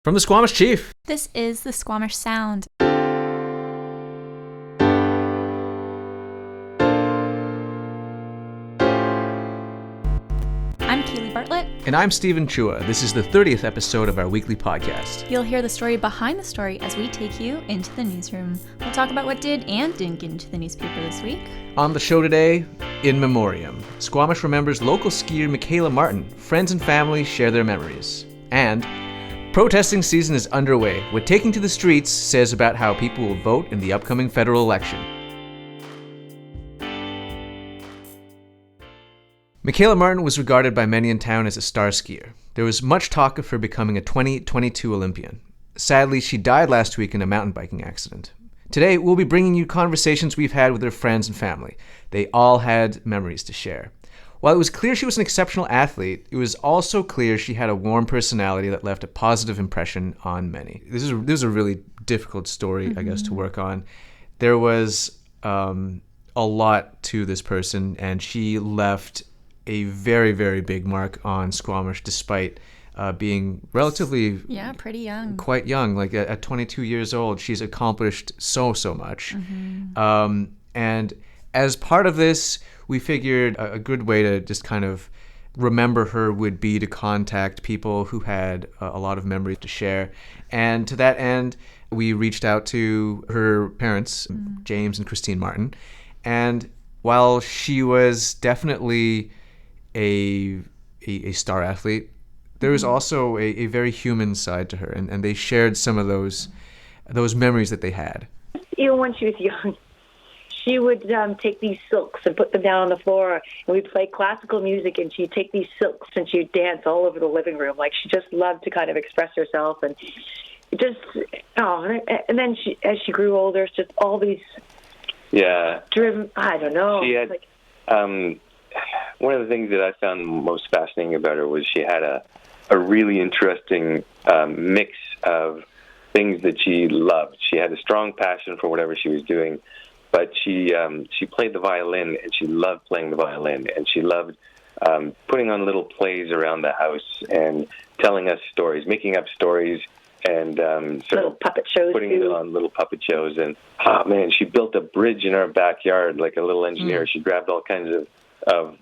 From the Squamish Chief. This is the Squamish Sound. I'm Keili Bartlett. And I'm Stephen Chua. This is the 30th episode of our weekly podcast. You'll hear the story behind the story as we take you into the newsroom. We'll talk about what did and didn't get into the newspaper this week. On the show today, in memoriam, Squamish remembers local skier Mikayla Martin. Friends and family share their memories. And protesting season is underway. What Taking to the Streets says about how people will vote in the upcoming federal election. Mikayla Martin was regarded by many in town as a star skier. There was much talk of her becoming a 2022 Olympian. Sadly, she died last week in a mountain biking accident. Today, we'll be bringing you conversations we've had with her friends and family. They all had memories to share. While it was clear she was an exceptional athlete, it was also clear she had a warm personality that left a positive impression on many. This is a really difficult story, I guess, to work on. There was a lot to this person, and she left a very, very big mark on Squamish, despite being relatively pretty young. Quite young. Like at 22 years old, she's accomplished so much. And as part of this, we figured a good way to just kind of remember her would be to contact people who had a lot of memories to share. And to that end, we reached out to her parents, James and Christine Martin. And while she was definitely a star athlete, there was also a very human side to her, and they shared some of those memories that they had. Even when she was young, she would take these silks and put them down on the floor, and we'd play classical music, and she'd take these silks and she'd dance all over the living room. Like, she just loved to kind of express herself, and and then as she grew older, it's just all these driven, I don't know. She had, one of the things that I found most fascinating about her was she had a really interesting mix of things that she loved. She had a strong passion for whatever she was doing, but she played the violin, and she loved playing the violin, and she loved putting on little plays around the house and telling us stories, making up stories, and little puppet shows, putting it on little puppet shows. And she built a bridge in our backyard like a little engineer. She grabbed all kinds of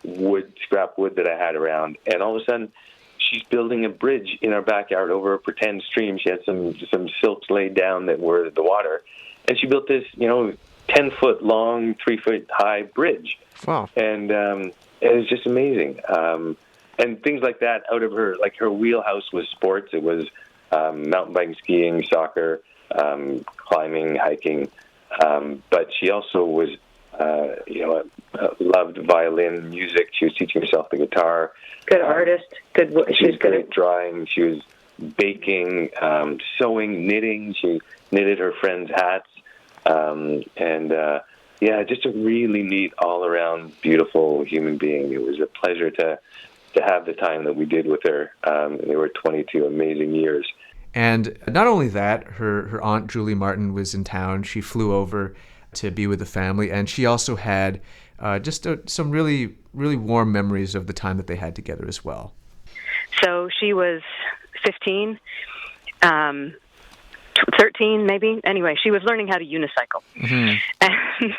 scrap wood that I had around, and all of a sudden she's building a bridge in our backyard over a pretend stream. She had some silks laid down that were the water, and she built this 10-foot long, 3-foot high bridge. Wow. And it was just amazing. And things like that out of her, like her wheelhouse was sports. It was mountain biking, skiing, soccer, climbing, hiking. But she also was, loved violin, music. She was teaching herself the guitar. Good artist. She was good at drawing. She was baking, sewing, knitting. She knitted her friends' hats. Just a really neat, all-around, beautiful human being. It was a pleasure to have the time that we did with her. They were 22 amazing years. And not only that, her aunt Julie Martin was in town. She flew over to be with the family, and she also had some really, really warm memories of the time that they had together as well. So she was 15, 13 maybe. Anyway, she was learning how to unicycle. And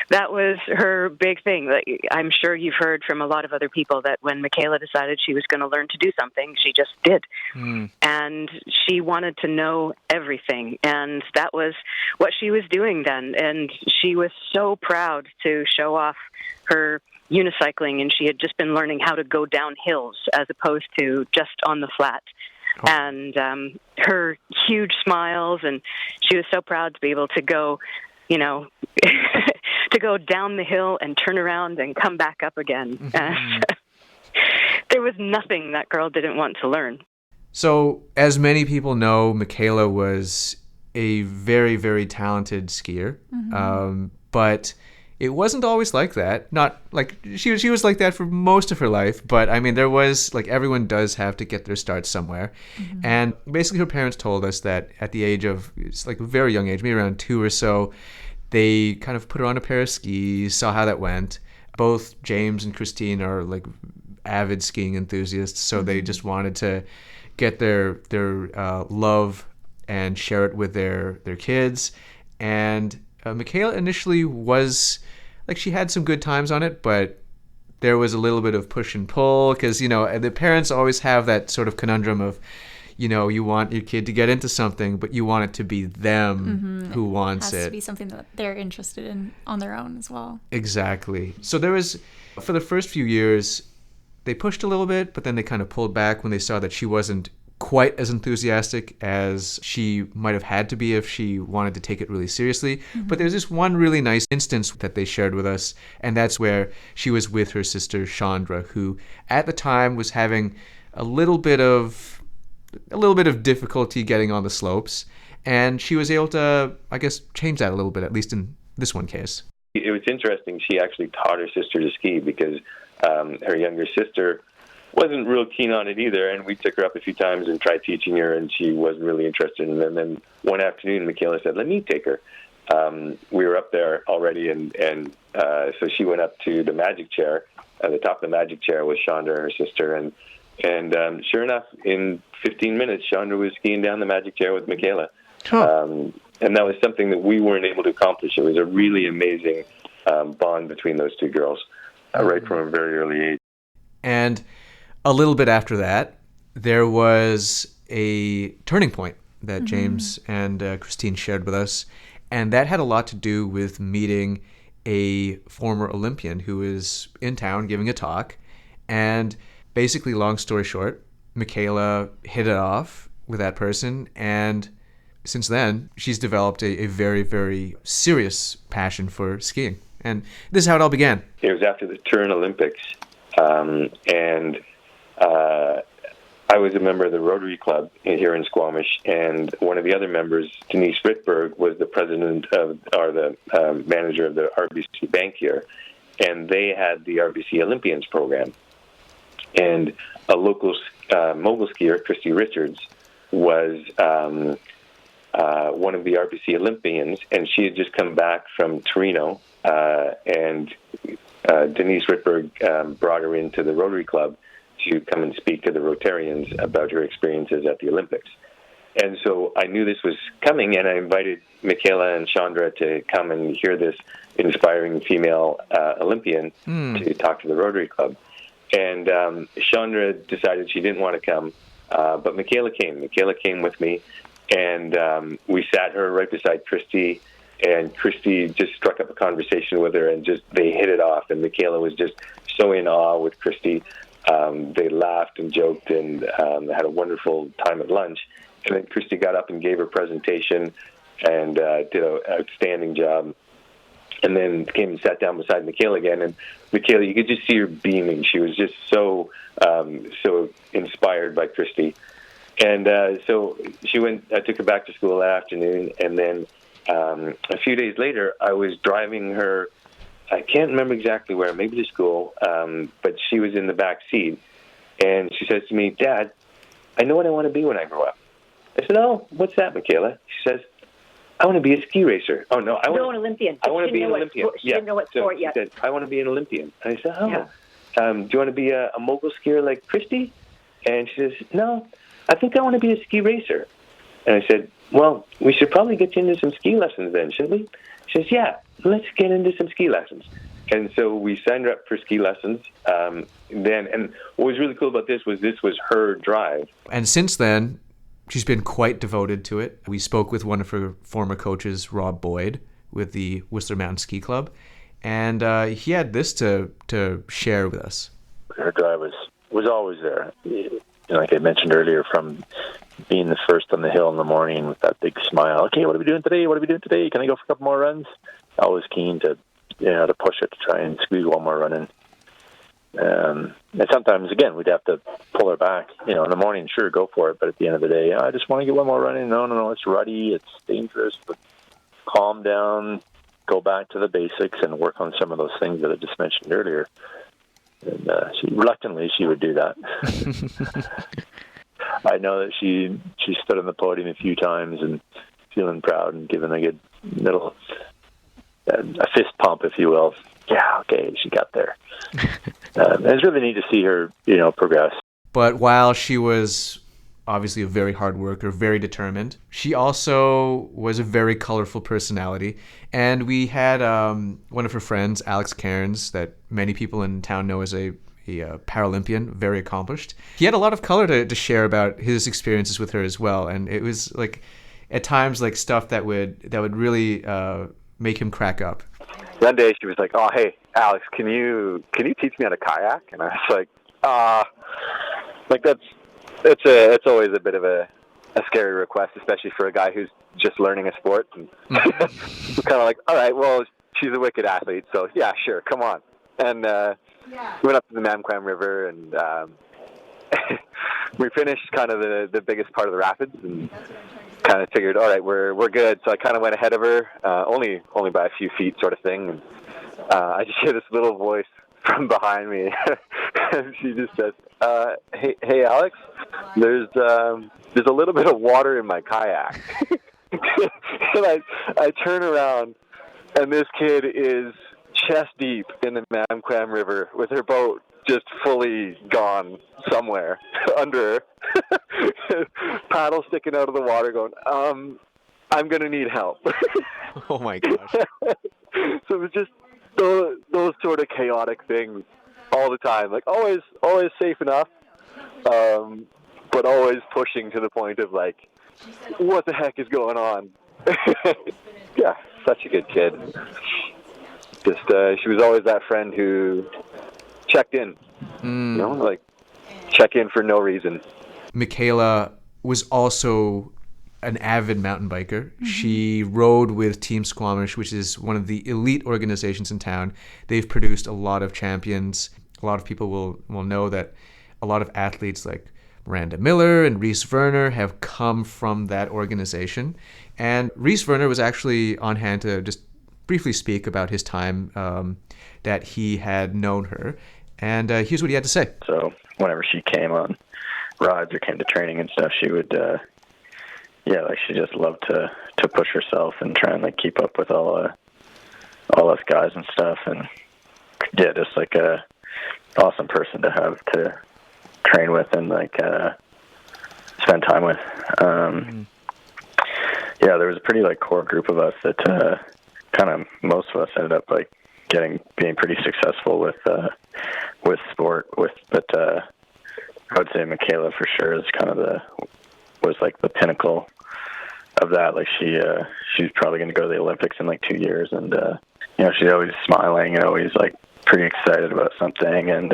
that was her big thing. I'm sure you've heard from a lot of other people that when Mikayla decided she was going to learn to do something, she just did. And she wanted to know everything. And that was what she was doing then. And she was so proud to show off her unicycling. And she had just been learning how to go down hills as opposed to just on the flat. And her huge smiles, and she was so proud to be able to go, to go down the hill and turn around and come back up again. There was nothing that girl didn't want to learn. So, as many people know, Mikayla was a very, very talented skier, but it wasn't always like that. Not like she was like that for most of her life, but I mean, there was, like, everyone does have to get their start somewhere. And basically her parents told us that at the age of, it's like a very young age, maybe around 2 or so, they kind of put her on a pair of skis, saw how that went. Both James and Christine are like avid skiing enthusiasts, so they just wanted to get their love and share it with their kids. And Mikayla initially was, like, she had some good times on it, but there was a little bit of push and pull because, the parents always have that sort of conundrum of, you want your kid to get into something, but you want it to be them who wants it. It has to be something that they're interested in on their own as well. Exactly. So there was, for the first few years, they pushed a little bit, but then they kind of pulled back when they saw that she wasn't quite as enthusiastic as she might have had to be if she wanted to take it really seriously. But there's this one really nice instance that they shared with us, and that's where she was with her sister Chandra, who at the time was having a little bit of difficulty getting on the slopes, and she was able to, I guess, change that a little bit, at least in this one case. It was interesting. She actually taught her sister to ski because her younger sister wasn't real keen on it either, and we took her up a few times and tried teaching her, and she wasn't really interested. And then one afternoon, Mikayla said, "Let me take her." We were up there already, and so she went up to the magic chair. At the top of the magic chair was Chandra, her sister, and sure enough, in 15 minutes, Chandra was skiing down the magic chair with Mikayla. And that was something that we weren't able to accomplish. It was a really amazing bond between those two girls, right from a very early age. And a little bit after that, there was a turning point that James and Christine shared with us, and that had a lot to do with meeting a former Olympian who is in town giving a talk. And basically, long story short, Mikayla hit it off with that person, and since then, she's developed a very, very serious passion for skiing. And this is how it all began. It was after the Turin Olympics, and I was a member of the Rotary Club here in Squamish, and one of the other members, Denise Rittberg, was the president of, or the manager of the RBC Bank here, and they had the RBC Olympians program. And a local mogul skier, Kristi Richards, was one of the RBC Olympians, and she had just come back from Torino, and Denise Rittberg brought her into the Rotary Club to come and speak to the Rotarians about her experiences at the Olympics. And so I knew this was coming, and I invited Mikayla and Chandra to come and hear this inspiring female Olympian to talk to the Rotary Club. And Chandra decided she didn't want to come, but Mikayla came. Mikayla came with me, and we sat her right beside Kristi, and Kristi just struck up a conversation with her, and just they hit it off, and Mikayla was just so in awe with Kristi. They laughed and joked and had a wonderful time at lunch. And then Kristi got up and gave her presentation and did an outstanding job. And then came and sat down beside Mikayla again. And Mikayla, you could just see her beaming. She was just so inspired by Kristi. And so she went. I took her back to school that afternoon. And then a few days later, I was driving her. I can't remember exactly where, maybe to school, but she was in the back seat. And she says to me, "Dad, I know what I want to be when I grow up." I said, "Oh, what's that, Mikayla?" She says, "I want to be a ski racer." Oh, no. No, an Olympian. I want to be an Olympian. She didn't know what sport yet. She said, "I want to be an Olympian." And I said, "Oh, do you want to be a mogul skier like Kristi?" And she says, "No, I think I want to be a ski racer." And I said, "Well, we should probably get you into some ski lessons then, shouldn't we?" She says, "Yeah, let's get into some ski lessons." And so we signed her up for ski lessons. Then, and what was really cool about this was her drive. And since then, she's been quite devoted to it. We spoke with one of her former coaches, Rob Boyd, with the Whistler Mountain Ski Club, and he had this to share with us. Her drive was always there. Like I mentioned earlier, from being the first on the hill in the morning with that big smile. "Okay, what are we doing today? What are we doing today? Can I go for a couple more runs?" Always keen to push it, to try and squeeze one more run in. And sometimes, again, we'd have to pull her back. In the morning, sure, go for it. But at the end of the day, I just want to get one more run in. No, it's ruddy, it's dangerous. But calm down, go back to the basics, and work on some of those things that I just mentioned earlier. And reluctantly, she would do that. I know that she stood on the podium a few times and feeling proud and giving a good little a fist pump, if you will. Yeah, okay, she got there. It's really neat to see her, progress. But while she was obviously a very hard worker, very determined. She also was a very colorful personality. And we had one of her friends, Alex Cairns, that many people in town know as a Paralympian, very accomplished. He had a lot of color to share about his experiences with her as well. And it was like, at times, like stuff that would really make him crack up. One day she was like, "Oh, hey, Alex, can you teach me how to kayak?" And I was like, it's always a bit of a scary request, especially for a guy who's just learning a sport. And kind of like, all right, well, she's a wicked athlete, so yeah, sure, come on. And we went up to the Mamquam River, and we finished kind of the biggest part of the rapids, and kind of figured, all right, we're good. So I kind of went ahead of her, only by a few feet, sort of thing. And I just hear this little voice from behind me, and she just says, "Hey, Alex, there's a little bit of water in my kayak." And I turn around, and this kid is chest deep in the Mamquam River with her boat just fully gone somewhere under her, paddle sticking out of the water, going, "I'm gonna need help." Oh my gosh! So it was just those sort of chaotic things all the time. Like always safe enough, but always pushing to the point of like, what the heck is going on? Yeah, such a good kid. Just she was always that friend who checked in, like check in for no reason. Mikayla was also an avid mountain biker. She rode with Team Squamish, which is one of the elite organizations in town. They've produced a lot of champions. A lot of people will know that a lot of athletes like Miranda Miller and Reese Werner have come from that organization. And Reese Werner was actually on hand to just briefly speak about his time that he had known her. And here's what he had to say. So whenever she came on rides or came to training and stuff, she would, she just loved to push herself and try and like keep up with all us guys and stuff. And yeah, just like a awesome person to have to train with and like spend time with. Yeah, there was a pretty like core group of us that kind of most of us ended up like being pretty successful with sport. But I would say Mikayla for sure is kind of was like the pinnacle of that. Like she's probably going to go to the Olympics in like 2 years, and she's always smiling and always like pretty excited about something, and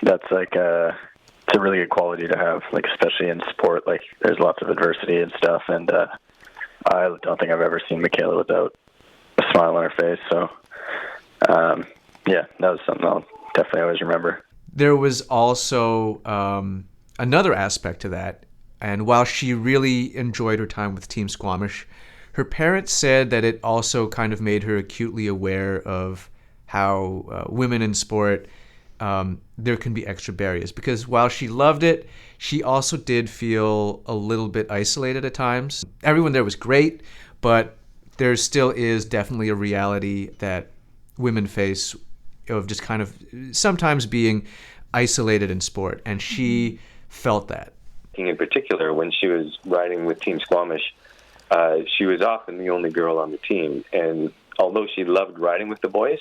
that's like it's a really good quality to have, like especially in sport. Like there's lots of adversity and stuff, and I don't think I've ever seen Mikayla without a smile on her face. So that was something I'll definitely always remember. There was also another aspect to that, and while she really enjoyed her time with Team Squamish, her parents said that it also kind of made her acutely aware of how women in sport, there can be extra barriers. Because while she loved it, she also did feel a little bit isolated at times. Everyone there was great, but there still is definitely a reality that women face of just kind of sometimes being isolated in sport, and she felt that. In particular, when she was riding with Team Squamish, she was often the only girl on the team, and although she loved riding with the boys,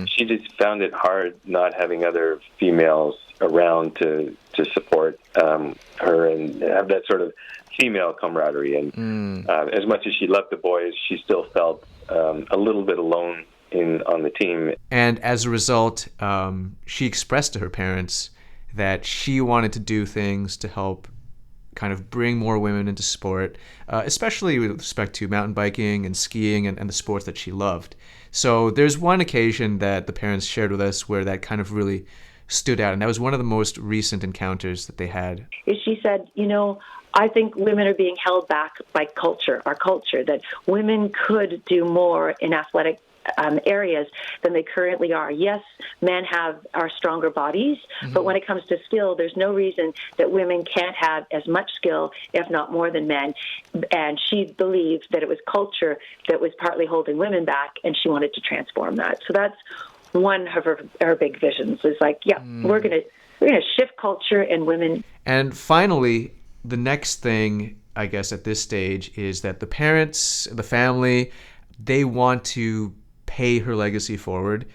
she just found it hard not having other females around to support her and have that sort of female camaraderie. And as much as she loved the boys, she still felt a little bit alone on the team. And as a result, she expressed to her parents that she wanted to do things to help kind of bring more women into sport, especially with respect to mountain biking and skiing and the sports that she loved. So there's one occasion that the parents shared with us where that kind of really stood out, and that was one of the most recent encounters that they had. She said, I think women are being held back by our culture, that women could do more in athletic areas than they currently are. Yes, men are stronger bodies, but when it comes to skill, there's no reason that women can't have as much skill, if not more than men. And she believed that it was culture that was partly holding women back, and she wanted to transform that. So that's one of her big visions, is like, we're going to we're going to shift culture and women. And finally, the next thing, I guess, at this stage is that the parents, the family, they want to pay her legacy forward.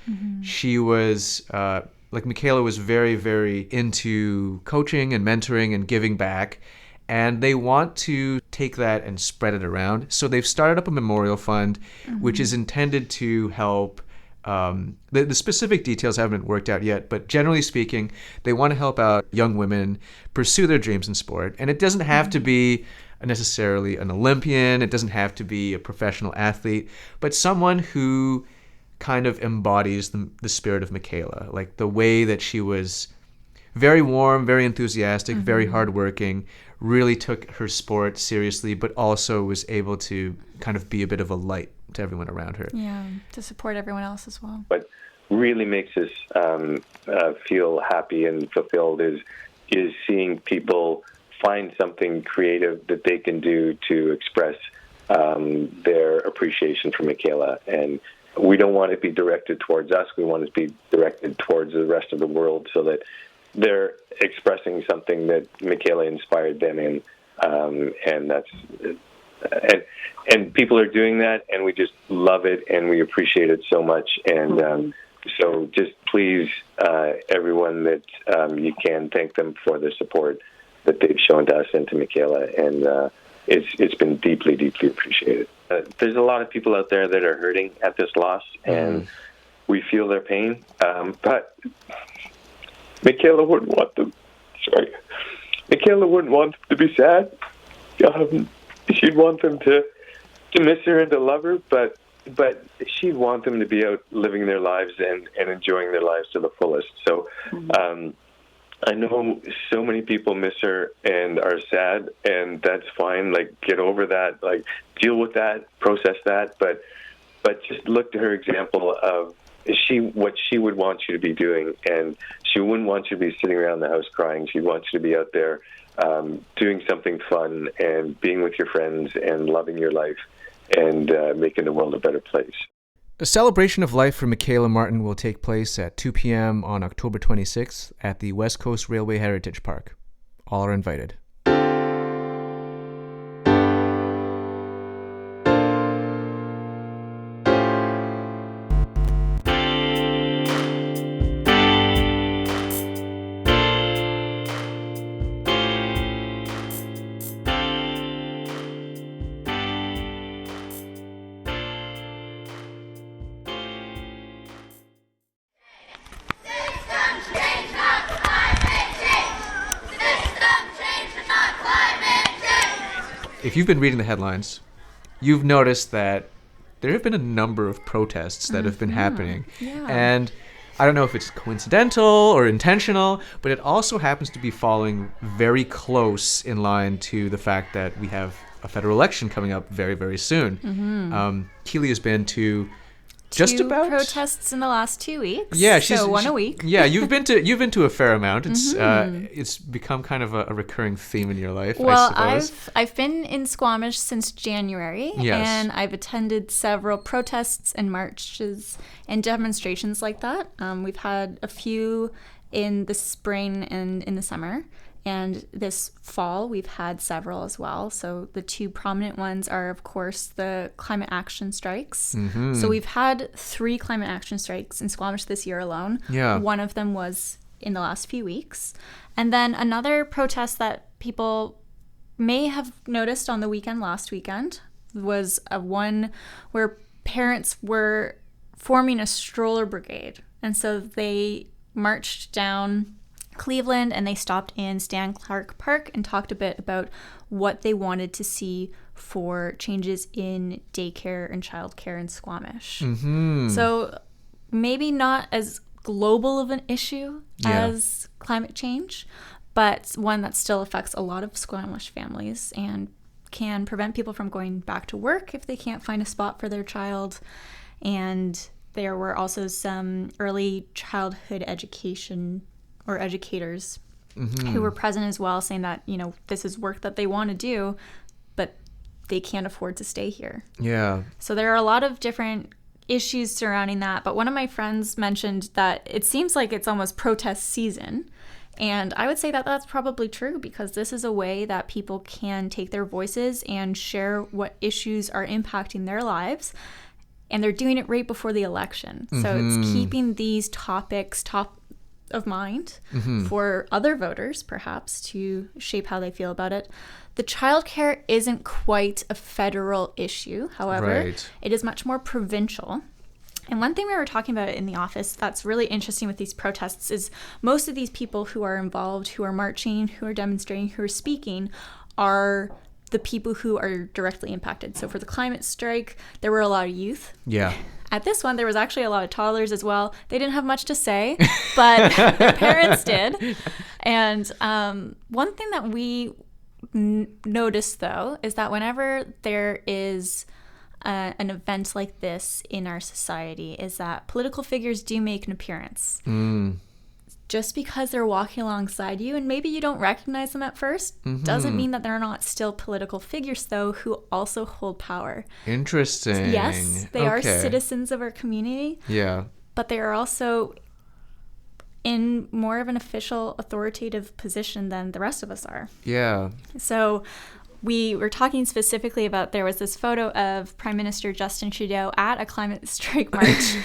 She was, like Mikayla was very, very into coaching and mentoring and giving back. And they want to take that and spread it around. So they've started up a memorial fund, which is intended to help. The specific details haven't been worked out yet, but generally speaking, they want to help out young women pursue their dreams in sport. And it doesn't have to be necessarily an Olympian. It doesn't have to be a professional athlete, but someone who kind of embodies the spirit of Mikayla, like the way that she was very warm, very enthusiastic, very hardworking, really took her sport seriously, but also was able to kind of be a bit of a light to everyone around her. Yeah, to support everyone else as well. What really makes us feel happy and fulfilled is seeing people find something creative that they can do to express their appreciation for Mikayla. And we don't want it to be directed towards us. We want it to be directed towards the rest of the world so that they're expressing something that Mikayla inspired them in, and that's and people are doing that, and we just love it, and we appreciate it so much. And so, just please, everyone that you can, thank them for the support that they've shown to us and to Mikayla, and it's been deeply, deeply appreciated. There's a lot of people out there that are hurting at this loss, and we feel their pain, but Mikayla wouldn't want them. Mikayla wouldn't want them to be sad. She'd want them to miss her and to love her, but she'd want them to be out living their lives and enjoying their lives to the fullest. So I know so many people miss her and are sad, and that's fine. Like, get over that. Like, deal with that, process that. But just look to her example of what she would want you to be doing, and she wouldn't want you to be sitting around the house crying. She'd want you to be out there doing something fun and being with your friends and loving your life and making the world a better place. A celebration of life for Mikayla Martin will take place at 2 p.m. on October 26th at the West Coast Railway Heritage Park. All are invited. If you've been reading the headlines, you've noticed that there have been a number of protests that have been happening. Yeah. And I don't know if it's coincidental or intentional, but it also happens to be falling very close in line to the fact that we have a federal election coming up very, very soon. Keili has been to just Two about protests in the last 2 weeks. Yeah, so one a week. Yeah, you've been to a fair amount. It's become kind of a recurring theme in your life. Well, I suppose. I've been in Squamish since January, and I've attended several protests and marches and demonstrations like that. We've had a few in the spring and in the summer. And this fall, we've had several as well. So the two prominent ones are, of course, the climate action strikes. So we've had 3 climate action strikes in Squamish this year alone. Yeah. One of them was in the last few weeks. And then another protest that people may have noticed on the weekend last weekend was one where parents were forming a stroller brigade. And so they marched down Cleveland and they stopped in Stan Clark Park and talked a bit about what they wanted to see for changes in daycare and childcare in Squamish. So maybe not as global of an issue as climate change, but one that still affects a lot of Squamish families and can prevent people from going back to work if they can't find a spot for their child. And there were also some early childhood education or educators who were present as well, saying that, you know, this is work that they want to do, but they can't afford to stay here. Yeah. So there are a lot of different issues surrounding that. But one of my friends mentioned that it seems like it's almost protest season. And I would say that that's probably true, because this is a way that people can take their voices and share what issues are impacting their lives. And they're doing it right before the election. So it's keeping these topics top of mind for other voters, perhaps, to shape how they feel about it. The childcare isn't quite a federal issue. However, it is much more provincial. And one thing we were talking about in the office that's really interesting with these protests is most of these people who are involved, who are marching, who are demonstrating, who are speaking, are the people who are directly impacted. So for the climate strike, there were a lot of youth. Yeah. At this one, there was actually a lot of toddlers as well. They didn't have much to say, but their parents did. And one thing that we noticed, though, is that whenever there is an event like this in our society, is that political figures do make an appearance. Just because they're walking alongside you and maybe you don't recognize them at first doesn't mean that they're not still political figures, though, who also hold power. Interesting. Yes, they are citizens of our community. Yeah. But they are also in more of an official, authoritative position than the rest of us are. Yeah. So we were talking specifically about, there was this photo of Prime Minister Justin Trudeau at a climate strike march.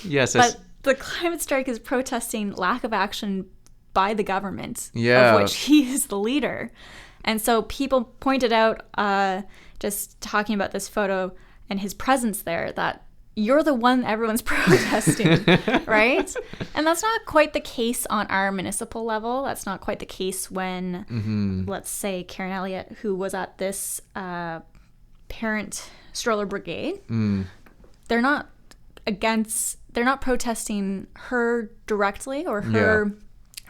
Yes. But the climate strike is protesting lack of action by the government, of which he is the leader. And so people pointed out, just talking about this photo and his presence there, that you're the one everyone's protesting, right? And that's not quite the case on our municipal level. That's not quite the case when, let's say, Karen Elliott, who was at this parent stroller brigade, they're not protesting her directly or her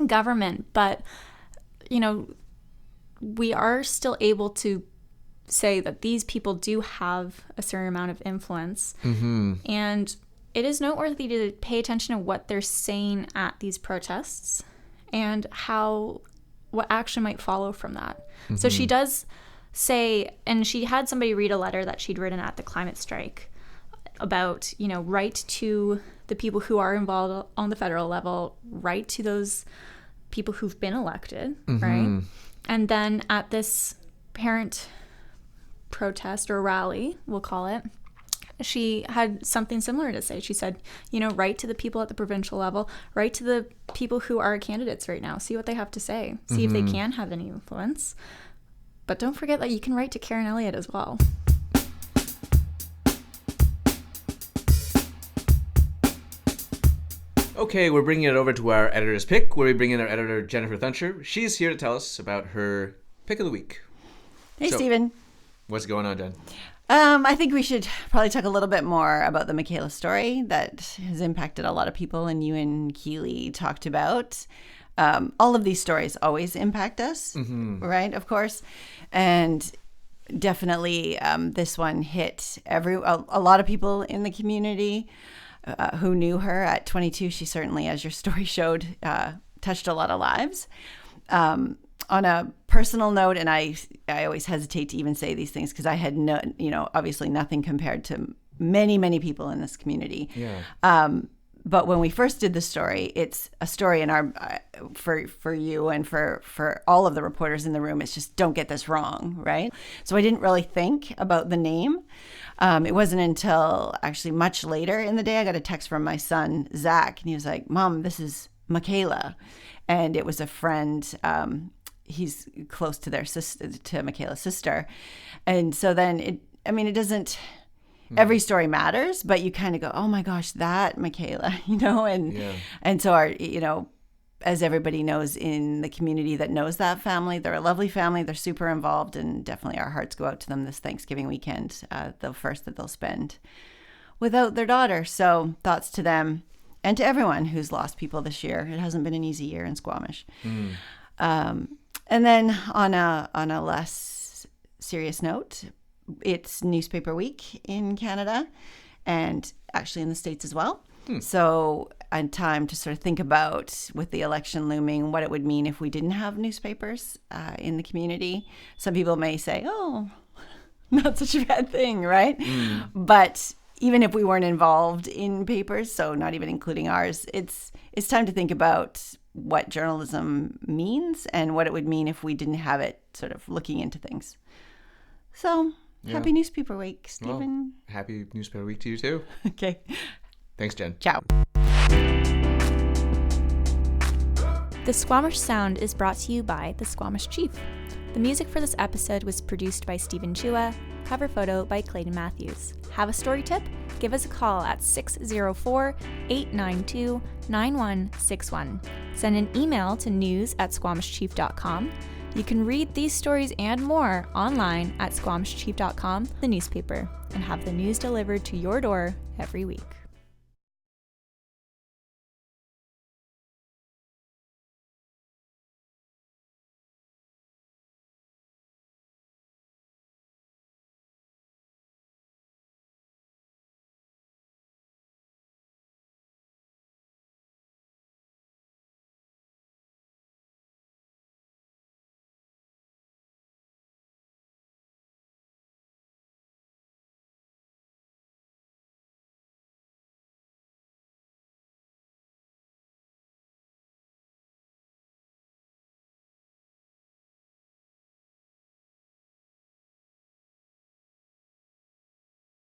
government, but, we are still able to say that these people do have a certain amount of influence. And it is noteworthy to pay attention to what they're saying at these protests and what action might follow from that. So she does say, and she had somebody read a letter that she'd written at the climate strike about, write to the people who are involved on the federal level, write to those people who've been elected, right? And then at this parent protest or rally, we'll call it, she had something similar to say. She said, write to the people at the provincial level, write to the people who are candidates right now, see what they have to say, see if they can have any influence. But don't forget that you can write to Karen Elliott as well. Okay, we're bringing it over to our editor's pick, where we bring in our editor, Jennifer Thuncher. She's here to tell us about her pick of the week. Hey, Stephen. What's going on, Jen? I think we should probably talk a little bit more about the Mikayla story that has impacted a lot of people, and you and Keili talked about. All of these stories always impact us, right? Of course. And definitely this one hit a lot of people in the community who knew her at 22. She certainly, as your story showed, touched a lot of lives. On a personal note, and I always hesitate to even say these things because I had obviously nothing compared to many, many people in this community. Yeah. But when we first did the story, it's a story in our for you and for all of the reporters in the room. It's just, don't get this wrong, right? So I didn't really think about the name. It wasn't until actually much later in the day I got a text from my son, Zach, and he was like, "Mom, this is Mikayla." And it was a friend. He's close to their sister, to Mikayla's sister. And so then it doesn't, every story matters, but you kind of go, oh my gosh, that Mikayla, and so our, as everybody knows in the community that knows that family, they're a lovely family. They're super involved, and definitely our hearts go out to them this Thanksgiving weekend, the first that they'll spend without their daughter. So thoughts to them and to everyone who's lost people this year. It hasn't been an easy year in Squamish. And then on a less serious note, it's newspaper week in Canada and actually in the States as well. So a time to sort of think about, with the election looming, what it would mean if we didn't have newspapers in the community. Some people may say, oh, not such a bad thing, right? But even if we weren't involved in papers, so not even including ours, it's time to think about what journalism means and what it would mean if we didn't have it sort of looking into things. So, happy Newspaper Week, Stephen. Well, happy Newspaper Week to you too. Okay. Thanks, Jen. Ciao. The Squamish Sound is brought to you by the Squamish Chief. The music for this episode was produced by Stephen Chua, cover photo by Clayton Matthews. Have a story tip? Give us a call at 604-892-9161. Send an email to news@squamishchief.com. You can read these stories and more online at squamishchief.com, the newspaper, and have the news delivered to your door every week.